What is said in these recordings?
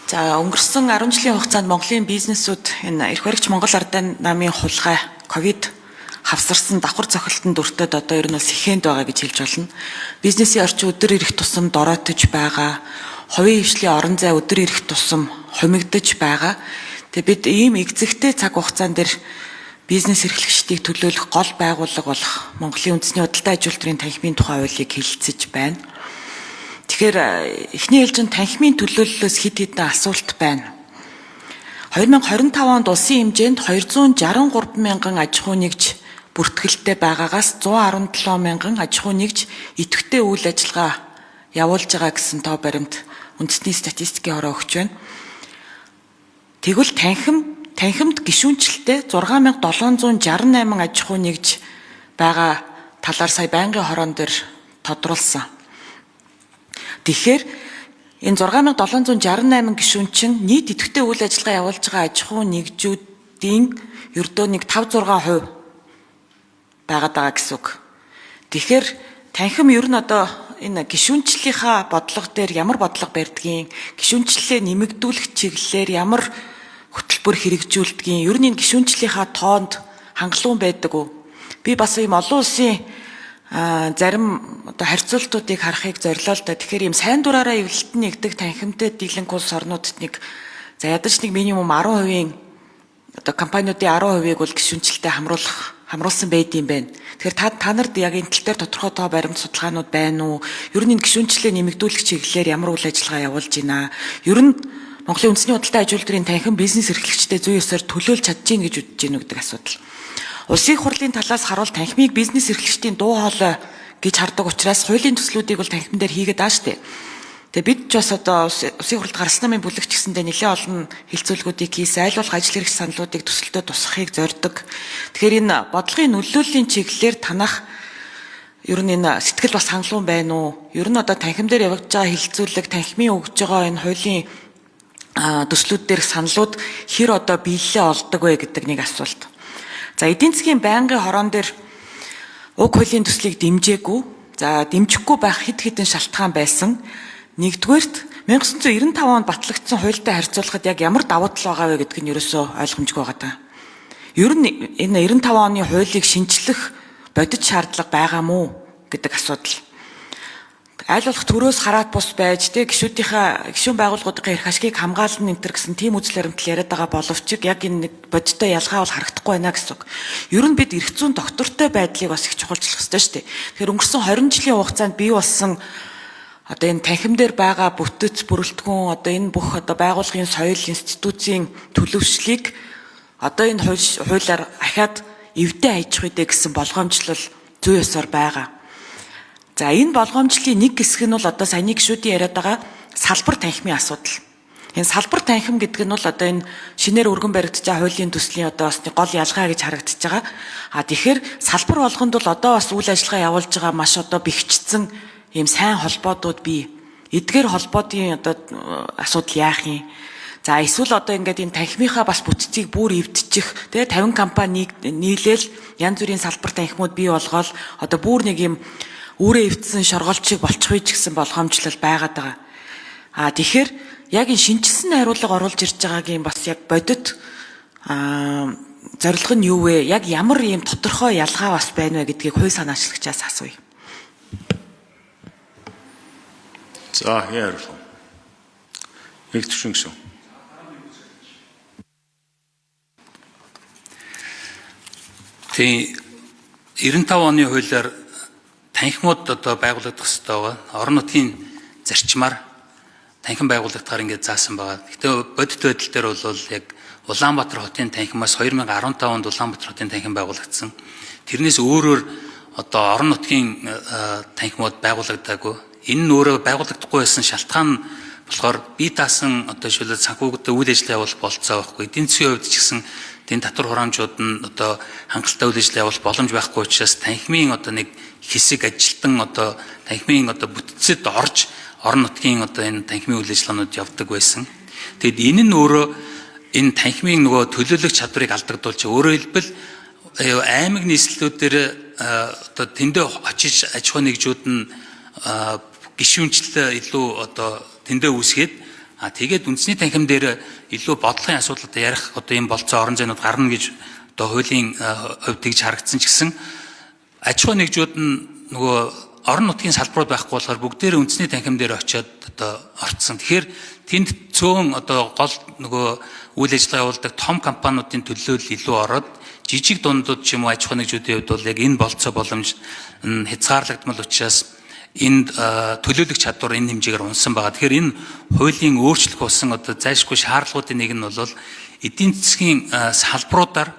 За өнгөрсөн 10 жилийн хугацаанд Монголын бизнесүүд энэ эрх баригч Монгол Ардын намын хулгай ковид хавсарсан давхар цохилтонд өртөд одоо ер нь бас ихэнд байгаа гэж хэлж болно. Бизнесийн орчин өдөр ирэх тусам дороотож байгаа, хувийн хвшлийн орон зай өдөр ирэх тусам хумигдж байгаа. Тэгээ бид ийм экзэгтэй цаг хугацаанд дэр бизнес эрхлэгчдийг төлөөлөх гол байгууллага болох Монголын үндэсний худалдаа ажилтны танхимын тухай хуулийг хэлэлцэж байна. Тэгэхээр эхний ээлжинд танхимын төлөөллөөс хэд хэдэн асуулт байна. 2025 онд улсын хэмжээнд 263 мянган аж ахуй нэгж бүртгэлтэй байгаагаас 117 мянган аж ахуй нэгж идэвхтэй үйл ажиллагаа явуулж байгаа гэсэн тоо баримт үндэсний статистикийн хороо өгч байна. Тэгвэл танхимд гишүүнчлэлтэй 6768 аж ахуй нэгж байгаа талаар сая байнгын хороон дээр тодруулсан. Тэгэхээр энэ 6768 гишүүн чинь нийт идэвхтэй үйл ажиллагаа явуулж байгаа аж ахуй нэгжүүдийн ердөө нэг 5-6% байгаад байгаа гэсэн үг. Тэгэхээр танхим ер нь одоо энэ гишүүнчлэлийнхаа бодлого дээр ямар бодлого барьдгийг, гишүүнчлэлээ нэмэгдүүлэх чиглэлээр ямар хөтөлбөр хэрэгжүүлдгийг, ер нь энэ гишүүнчлэлийнхаа тоонд хангалуун байдаг уу? Би бас ийм олон улсын зарим одоо харьцуултуудыг харахыг зорилоо л да. Тэгэхээр ийм сайн дураараа эвлэлтэн нэгдэг танхимтай дийлэнх улс орнуудад нэг за ядаж нэг минимум 10% одоо компаниудын 10%-ийг бол гишүүнчлэлтэй хамруулсан байд юм байна. Тэгэхээр та нарт яг энэ тал дээр тодорхой тоо баримт судалгаанууд байна уу? Ер нь энэ гишүүнчлэлээ нэмэгдүүлэх чиглэлээр ямар үйл ажиллагаа явуулж байна? Ер нь Монголын үндэсний худалдаа аж үйлдвэрийн танхим бизнес эрхлэгчтэй зүй ёсоор төлөөлж чадж гин гэж үзэж гин гэдэг асуудал. Улсын их хурлын талаас харуул танхимыг бизнес эрхлэгчдийн дуу хоолой гэж хардаг учраас хуулийн төслүүдийг бол танхим дээр хийгээд байгаа шүү дээ. Тэгээ бид ч бас одоо улсын хурлд гарсан намын бүлэгч гэсэндээ нэлээд олон хилцүүлгүүдийг хийсэн, айл болох ажил хэрэгч саналуудыг төсөлтөд тусахыг зорддог. Тэгэхээр энэ бодлогын нөлөөллийн чиглэлээр танах ер нь энэ сэтгэл бас хангалуун байна уу? Ер нь одоо танхим дээр явагдаж байгаа хилцүүлэг, танхимын өгж байгаа энэ хуулийн төслүүд дээрх саналууд хэр одоо биелэлээ олдог вэ гэдэг нэг асуулт. За эдийн засгийн байнгын хороон дээр уг хуулийн төслийг дэмжээгүй, за дэмжихгүй байх хэд хэдэн шалтгаан байсан. Нэгдүгээрт 1995 онд батлагдсан хуультай харьцуулахад яг ямар давуу тал байгаа вэ гэдг нь ерөөсөө ойлгомжгүй байгаа даа. Ер нь энэ 95 оны хуулийг шинчлэх бодит шаардлага байгаа мó гэдэг асуудал. Айл болох төрөөс хараад бус байж гишүүн байгууллагуудын эрх ашгийг хамгаална энэ гэсэн тийм үзэл баримтал яриад байгаа боловч яг энэ нэг бодиттой ялгаа бол харагдахгүй байна гэсэн үг. Ер нь бид эрх зүйн доктортой байдлыг бас их чухалчлах хэрэгтэй шүү дээ. Тэгэхээр өнгөрсөн 20 жилийн хугацаанд бий болсон одоо энэ танхим дээр байгаа бүтэц бүрэлдэхүүн одоо энэ бүх одоо байгууллагын соёл институцийн төлөвшлийг одоо энэ хуулиар ахаад эвдээ аж ахуйдэ гэсэн болгоомжлол зүй ёсоор байгаа. За энэ болгоомжлын нэг хэсэг нь бол одоо саяны гишүүдийн яриад байгаа салбар танхимын асуудал. Энэ салбар танхим гэдэг нь бол одоо энэ шинээр өргөн баригдаж байгаа хуулийн төслийн одоо бас гол ялгаа гэж харагдаж байгаа. Тэгэхээр салбар болгонд бол одоо бас үйл ажиллагаа явуулж байгаа маш одоо бэхжсэн ийм сайн холбоодууд бий. Эдгээр холбоодын одоо асуудал яах юм? За эсвэл одоо ингээд энэ танхимынхаа бас бүтцийг бүр эвдчих, тэгээ 50 компани нийлээл янз бүрийн салбар танхимууд бий болгоол одоо бүр нэг ийм үүрээ эвдсэн шоргоолчийг болчих үеч гэсэн болгоомжлол байгаад байгаа. Тэгэхээр яг энэ шинжилсэн хариулга оруулж ирж байгаагийн бас яг бодит зорилго нь юу вэ? Яг ямар ийм тодорхой ялгаа бас байна вэ гэдгийг хууль санаачлагчаас асууя. За яаруулах. Яг төшин гэсэн. Тэг 95 оны хуулиар танхимууд одоо байгуулагдах хэрэгтэй байгаа. Орон нутгийн зарчмаар танхим байгуулагдахаар ингээд заасан байгаа. Гэхдээ бодит байдал дээр бол яг Улаанбаатар хотын танхимаас 2015 онд Улаанбаатар хотын танхим байгуулагдсан. Тэрнээс өөрөөр одоо орон нутгийн танхимууд байгуулагдаагүй. Энэ нь өөрөө байгуулагдахгүй байсан шалтгаан болохоор бие даасан одоо шилээд санхүүгдээ үйл ажиллагаа явуулах болцоо байхгүй. Эдийн засгийн хувьд ч гэсэн энэ татвар хураамжууд нь одоо хангалттай үйл ажиллагаа явуулах боломж байхгүй учраас танхимын одоо нэг хэсэг ажилтан одоо танхимын одоо бүтцэд орж орон нутгийн одоо энэ танхимын үйл ажиллагаанууд явдаг байсан. Тэгэд энэ нь өөрөө энэ танхимын нөгөө төлөөлөх чадварыг алдагдуулж өөрөөр хэлбэл аймаг нийслэлүүд дээр одоо тэндээ очиж аж ахуй нэгжүүд нь гишүүнчлэлээ илүү одоо тэндээ үүсгээд Тэгээд үндэсний танхим дээр илүү бодлогын асуудал одоо ярих одоо ийм болцоо орон зайнууд гарна гэж одоо хуулийн хувьд тэгж харагдсан ч гэсэн аж ахуй нэгжүүд нь нөгөө орон нутгийн салбарууд байхгүй болохоор бүгдээрээ үндэсний танхим дээр очиод одоо орцсон. Тэгэхээр тэнд цөөн одоо гол нөгөө үйл ажиллагаа явуулдаг том компаниудын төлөөлөл илүү ороод жижиг дундууд ч юм уу аж ахуй нэгжүүдийн хувьд бол яг энэ болцоо боломж хязгаарлагдмал учраас энд төлөөлөх чадвар энэ хэмжээгээр унсан байгаа. Тэгэхээр энэ хуулийн өөрчлөх болсон одоо зайлшгүй шаардлагуудын нэг нь бол эдийн засгийн салбаруудаар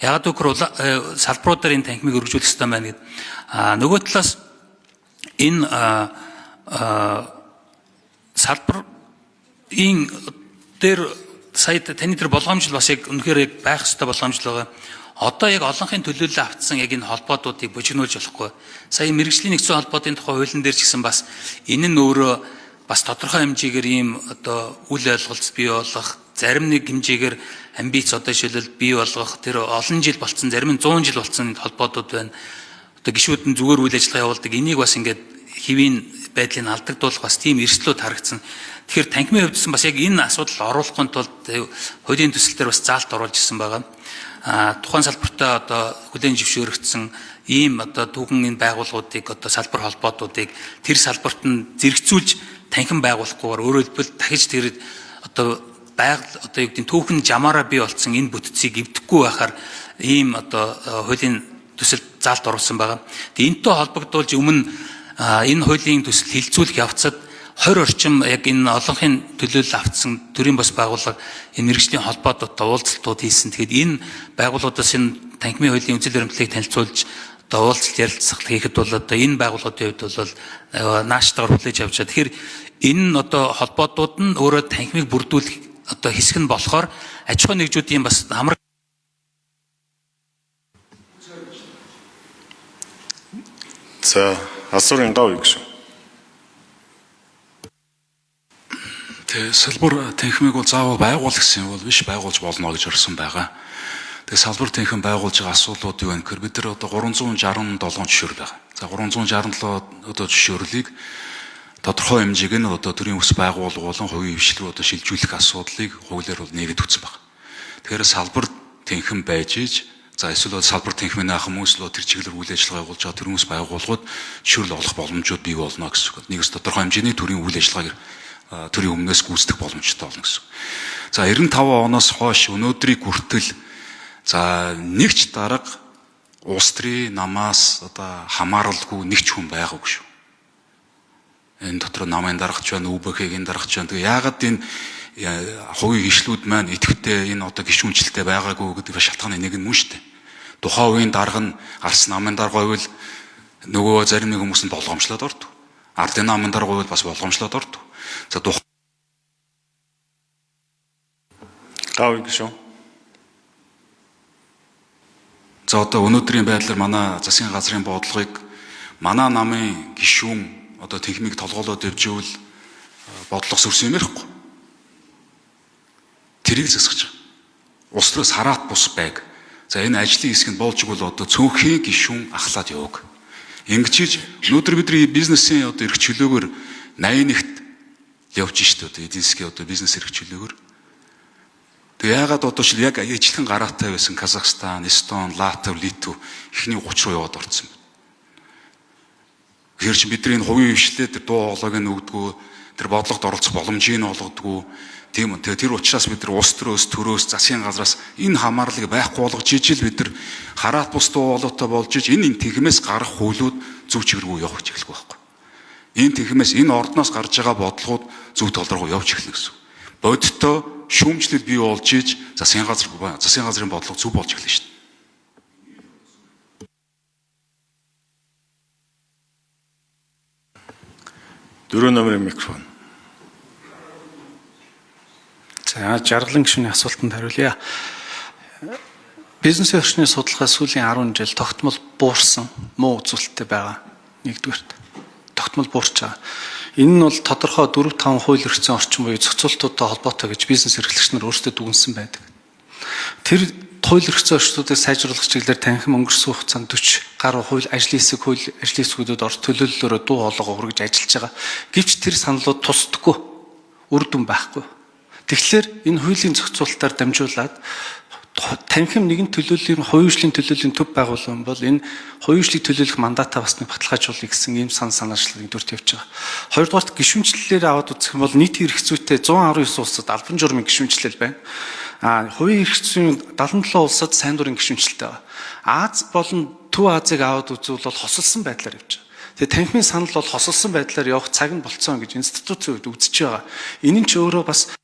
ягаад гэвэл салбаруудаар энэ танхимыг өргөжүүлэх ёстой байна гэдэг. Нөгөө талаас энэ салбарын дээр сая таны дээр болгоомжл бас яг үнэхээр яг байх ёстой болгоомжл байгаа. Одоо яг олонхын төлөөлөл автсан яг энэ холбоодуудыг бужигнуулж болохгүй. Сая мэргэжлийн нэгдсэн холбоодын тухай хуулийн дээр ч гэсэн бас энэ нь өөрөө бас тодорхой хэмжээгээр ийм одоо үл ойлголт бий болгох, зарим нэг хэмжээгээр амбиц одоо жишээлбэл бий болгох, тэр олон жил болцсон, зарим нь 100 жил болцсон холбоодууд байна. Одоо гишүүд нь зүгээр үйл ажиллагаа явуулдаг. Энийг бас ингээд хэвийн байдлыг алдагдуулах бас тийм эрсдлүүд харагдсан. Тэгэхээр танхимын хувьдсан бас яг энэ асуудал оруулахын тулд хуулийн төсөл дээр бас заалт оруулж ирсэн байгаа. Тухайн салбартаа одоо хүлээн зөвшөөрөгдсөн ийм одоо түүхэн энэ байгууллагуудыг одоо салбар холбоотуудыг тэр салбарт нь зэрэгцүүлж танхим байгуулахгүйгээр өөрөөр хэлбэл дахиж тэр одоо байгаль одоо юу гэдэг нь түүхэн жамаараа бий болцсон энэ бүтцийг эвдэхгүй байхаар ийм одоо хуулийн төсөлд заалт оруулсан байгаа. Тэгээ энэтэй холбогдуулж өмнө энэ хуулийн төсөл хилцүүлэх явцад 20 орчим яг энэ олонхын төлөөлөл автсан төрийн бас байгууллага энэ мэргэжлийн холбоодуудтай уулзалтууд хийсэн. Тэгэхээр энэ байгууллагуудаас энэ танхимын хуулийн үндэслэл баримтлалыг танилцуулж одоо уулзалт ярилцлага хийхэд бол одоо энэ байгууллагуудын хувьд бол нааштайгаар хүлээж авч байгаа. Тэгэхээр энэ одоо холбоодууд нь өөрөө танхимыг бүрдүүлэх одоо хэсэг нь болохоор аж ахуй нэгжүүдийн бас хамраг За асуурын гав гэж. Салбар танхимыг бол заавал байгуул гэсэн юм бол биш, байгуулж болно гэж орсон байгаа. Тэгээ салбар танхим байгуулж байгаа асуудлууд юу вэ гэхээр бид нар одоо 367 жишөөр байгаа. За 367 одоо жишөөрлийг тодорхой хэмжээг нь одоо төрийн ус байгууллага болон хувийн хвшлэр одоо шилжүүлэх асуудлыг хуулиар бол нэгэд өгсөн байна. Тэгэхээр салбар танхим байж иж за эсвэл салбар танхимын хүмүүс л тэр чиглэлээр үйл ажиллагаа явуулж байгаа төрийн ус байгууллагууд жишөөрөл олох боломжууд бий болно гэсэн үг. Нэгс тодорхой хэмжээний төрийн үйл ажиллагааг төрийн өмнөөс гүйцэтгэх боломжтой болно гэсэн. За 95 оноос хойш өнөөдрийг хүртэл за нэгч дарга улс төрийн намаас одоо хамааралгүй нэгч хүн байгаагүй шүү. Энэ дотор намын даргач байна, ÜБХ-ийн даргач байна. Тэгээ яагаад энэ хувийн гишлүүд маань идэвхтэй энэ одоо гишүүнчлэлтэй байгаагүй гэдэг шалтгааны нэг нь мөн шүү дээ. Тухайн үеийн дарга нь гарсан намын дарга байвал нөгөө зарим нэг хүмүүс нь болгоомжлоод ордог. Ардын намын дарга байвал бас болгоомжлоод ордог. За Гав гэж. За одоо өнөөдрийн байдлаар манай засгийн газрын бодлогыг манай намын гишүүн одоо техник толгоолоод явжвэл бодлого сүрсэн юм ярихгүй. Тэрийг засгаж байгаа. Улс төрөөс хараат бус байг. За энэ ажлын хэсэг нь болж игэл одоо цөөхөн гишүүн ахлаад яваг. Ингэжиж өнөөдөр бидний бизнесийн одоо эрх чөлөөгөр 81-т явж штэ одоо эдийн засгийн одоо бизнес эрх чөлөөгөр. Тэгээ яагаад одоо ч яг ижилхэн гараатай байсан Казахстан, Эстон, Латв, Литв ихний 30 руу яваад орсон байна. Тэгэхээр чи бидний энэ хувийн хвшлээ тэр дуу хоолойг нь өгдөгөө тэр бодлогод оролцох боломжийг нь олгодгоо тийм үү. Тэгээ тэр учраас бид нар улс төрөөс засгийн газраас энэ хамаарлыг байхгүй болгож ижил бид нар хараат бус дуу хоолойтой болж иж энэ технээс гарах хуулиуд зөв чигрүү явах гэж эхлэх байхгүй. Энэ технээс энэ ордноос гарч байгаа бодлогууд зөв тол руу явж эхэлнэ гэсэн. Бодиттой шүүмжлэл бий болж иж засгийн газрын бодлого зөв болж эхэлнэ шүү дээ. Дөрөв номерын микрофон. За жаргалан гишүүний асуултанд хариулъя. Бизнес орчны судалгаа сүүлийн 10 жил тогтмол буурсан муу үзүүлэлттэй байгаа. Нэгдүгээрт тогтмол буурч байгаа. Энэ нь бол тодорхой 4-5 хууль эрхцэн орчин буюу зохицуултуудтай холбоотой гэж бизнес эрхлэгч нар өөрсдөө дүгнсэн байдаг. Тэр хууль эрхцэн орчнуудыг сайжруулах чиглэлээр танхим өнгөрсөн хугацаанд 40 гаруй хууль ажлын хэсгүүд орж төлөөллөөрөө дуу хоолойгоо хүргэж ажиллаж байгаа. Гэвч тэр саналууд тусдаггүй. үр дүн байхгүй. Тэгэхээр энэ хуулийн зохицуулалтаар дамжуулаад танхим нэгэн төлөөллийн хувийн хөгжлийн төлөөллийн төв байгууллагын бол энэ хувийн хөгжлийг төлөөлөх мандатаа бас нэг баталгаажуулъя гэсэн ийм санаачлалыг дүрт явж байгаа. Хоёрдугаарт гишүүнчлэлээр аваад үзэх юм бол нийтийн эрх зүйтэй 119 улсад албан журмын гишүүнчлэл байна. Хувийн эрх зүйн 77 улсад сайн дурын гишүүнчлэлтэй байгаа. Аз болон Төв Азийг аваад үзвэл бол хосолсон байдлаар явж байгаа. Тэгээ танхимын санал бол хосолсон байдлаар явах цаг нь болцсон гэж институцийн хувьд үзэж байгаа. Энэ нь ч өөрөө бас